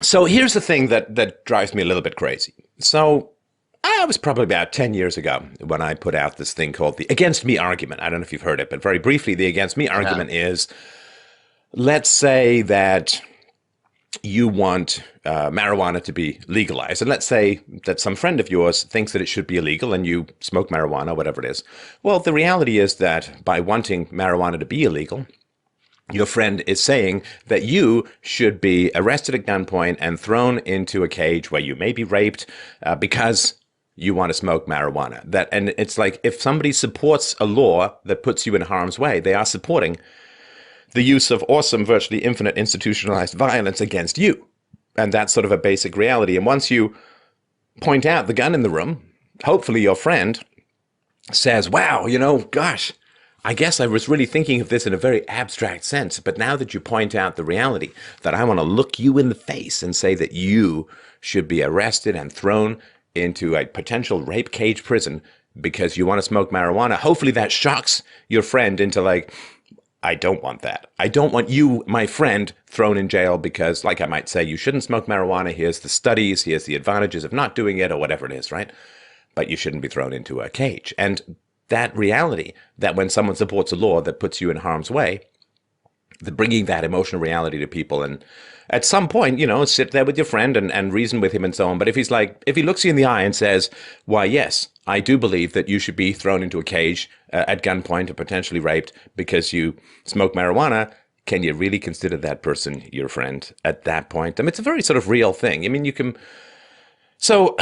So here's the thing that drives me a little bit crazy. So I was probably about 10 years ago when I put out this thing called the against me argument. I don't know if you've heard it, but very briefly, the against me I have. argument is, let's say that you want marijuana to be legalized. And let's say that some friend of yours thinks that it should be illegal and you smoke marijuana, whatever it is. Well, the reality is that by wanting marijuana to be illegal, your friend is saying that you should be arrested at gunpoint and thrown into a cage where you may be raped because you want to smoke marijuana. That, and it's like, if somebody supports a law that puts you in harm's way, they are supporting the use of awesome, virtually infinite institutionalized violence against you. And that's sort of a basic reality. And once you point out the gun in the room, hopefully your friend says, wow, gosh, I guess I was really thinking of this in a very abstract sense. But now that you point out the reality, that I want to look you in the face and say that you should be arrested and thrown into a potential rape cage prison because you want to smoke marijuana, hopefully that shocks your friend into like, I don't want that. I don't want you, my friend, thrown in jail because, like I might say, you shouldn't smoke marijuana. Here's the studies. Here's the advantages of not doing it or whatever it is, right? But you shouldn't be thrown into a cage. And that reality, that when someone supports a law that puts you in harm's way, the bringing that emotional reality to people, and at some point, sit there with your friend and reason with him and so on. But if he looks you in the eye and says, why, yes, I do believe that you should be thrown into a cage at gunpoint or potentially raped because you smoke marijuana, can you really consider that person your friend at that point? I mean, it's a very sort of real thing. I mean, you can, so